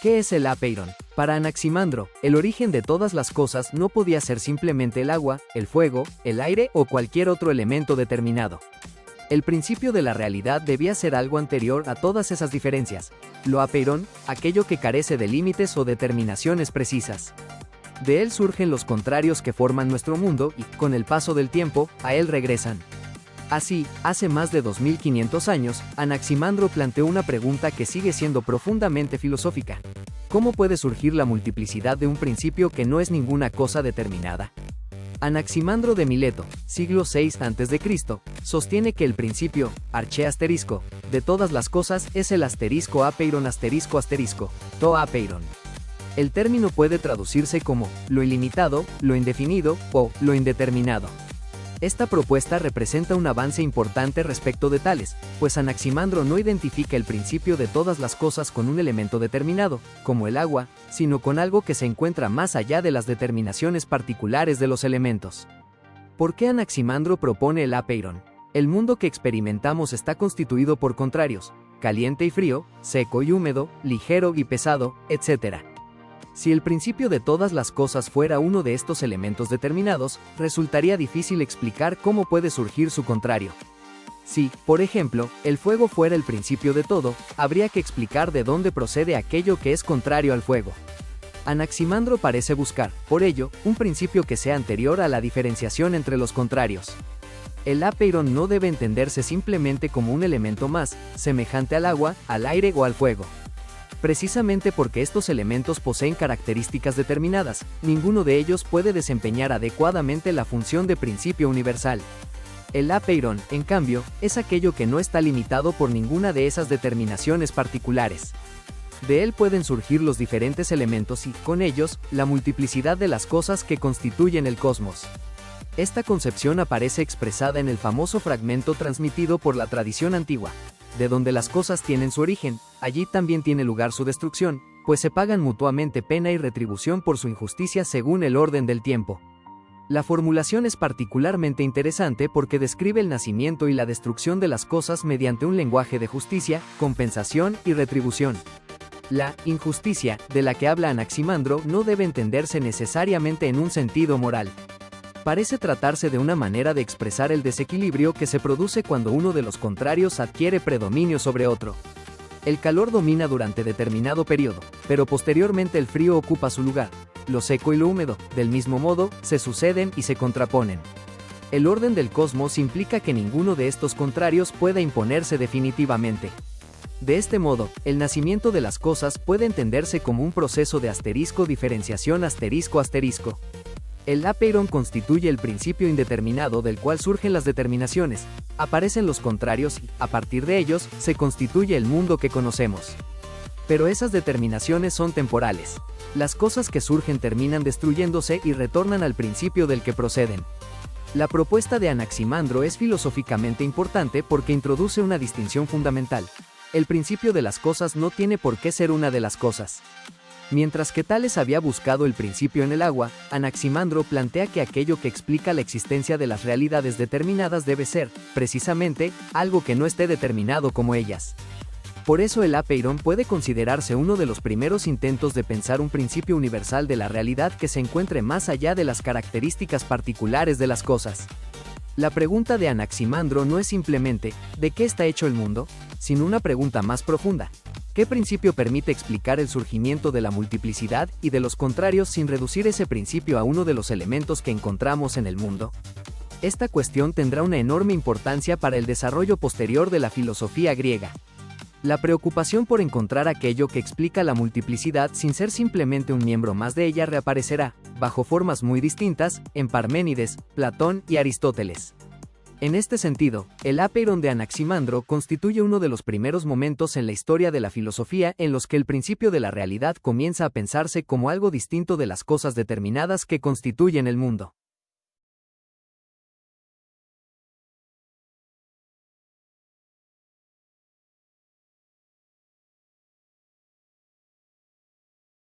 ¿Qué es el apeiron? Para Anaximandro, el origen de todas las cosas no podía ser simplemente el agua, el fuego, el aire o cualquier otro elemento determinado. El principio de la realidad debía ser algo anterior a todas esas diferencias. Lo apeiron, aquello que carece de límites o determinaciones precisas. De él surgen los contrarios que forman nuestro mundo y, con el paso del tiempo, a él regresan. Así, hace más de 2500 años, Anaximandro planteó una pregunta que sigue siendo profundamente filosófica. ¿Cómo puede surgir la multiplicidad de un principio que no es ninguna cosa determinada? Anaximandro de Mileto, siglo VI a.C., sostiene que el principio, arche asterisco, de todas las cosas es el asterisco apeiron asterisco asterisco, to apeiron. El término puede traducirse como lo ilimitado, lo indefinido o lo indeterminado. Esta propuesta representa un avance importante respecto de Tales, pues Anaximandro no identifica el principio de todas las cosas con un elemento determinado, como el agua, sino con algo que se encuentra más allá de las determinaciones particulares de los elementos. ¿Por qué Anaximandro propone el apeiron? El mundo que experimentamos está constituido por contrarios, caliente y frío, seco y húmedo, ligero y pesado, etc. Si el principio de todas las cosas fuera uno de estos elementos determinados, resultaría difícil explicar cómo puede surgir su contrario. Si, por ejemplo, el fuego fuera el principio de todo, habría que explicar de dónde procede aquello que es contrario al fuego. Anaximandro parece buscar, por ello, un principio que sea anterior a la diferenciación entre los contrarios. El apeiron no debe entenderse simplemente como un elemento más, semejante al agua, al aire o al fuego. Precisamente porque estos elementos poseen características determinadas, ninguno de ellos puede desempeñar adecuadamente la función de principio universal. El apeiron, en cambio, es aquello que no está limitado por ninguna de esas determinaciones particulares. De él pueden surgir los diferentes elementos y, con ellos, la multiplicidad de las cosas que constituyen el cosmos. Esta concepción aparece expresada en el famoso fragmento transmitido por la tradición antigua. De donde las cosas tienen su origen, allí también tiene lugar su destrucción, pues se pagan mutuamente pena y retribución por su injusticia según el orden del tiempo. La formulación es particularmente interesante porque describe el nacimiento y la destrucción de las cosas mediante un lenguaje de justicia, compensación y retribución. La injusticia, de la que habla Anaximandro, no debe entenderse necesariamente en un sentido moral. Parece tratarse de una manera de expresar el desequilibrio que se produce cuando uno de los contrarios adquiere predominio sobre otro. El calor domina durante determinado periodo, pero posteriormente el frío ocupa su lugar. Lo seco y lo húmedo, del mismo modo, se suceden y se contraponen. El orden del cosmos implica que ninguno de estos contrarios pueda imponerse definitivamente. De este modo, el nacimiento de las cosas puede entenderse como un proceso de asterisco diferenciación asterisco asterisco. El apeiron constituye el principio indeterminado del cual surgen las determinaciones, aparecen los contrarios y, a partir de ellos, se constituye el mundo que conocemos. Pero esas determinaciones son temporales. Las cosas que surgen terminan destruyéndose y retornan al principio del que proceden. La propuesta de Anaximandro es filosóficamente importante porque introduce una distinción fundamental. El principio de las cosas no tiene por qué ser una de las cosas. Mientras que Tales había buscado el principio en el agua, Anaximandro plantea que aquello que explica la existencia de las realidades determinadas debe ser, precisamente, algo que no esté determinado como ellas. Por eso el apeiron puede considerarse uno de los primeros intentos de pensar un principio universal de la realidad que se encuentre más allá de las características particulares de las cosas. La pregunta de Anaximandro no es simplemente, ¿de qué está hecho el mundo?, sino una pregunta más profunda. ¿Qué principio permite explicar el surgimiento de la multiplicidad y de los contrarios sin reducir ese principio a uno de los elementos que encontramos en el mundo? Esta cuestión tendrá una enorme importancia para el desarrollo posterior de la filosofía griega. La preocupación por encontrar aquello que explica la multiplicidad sin ser simplemente un miembro más de ella reaparecerá, bajo formas muy distintas, en Parménides, Platón y Aristóteles. En este sentido, el apeiron de Anaximandro constituye uno de los primeros momentos en la historia de la filosofía en los que el principio de la realidad comienza a pensarse como algo distinto de las cosas determinadas que constituyen el mundo.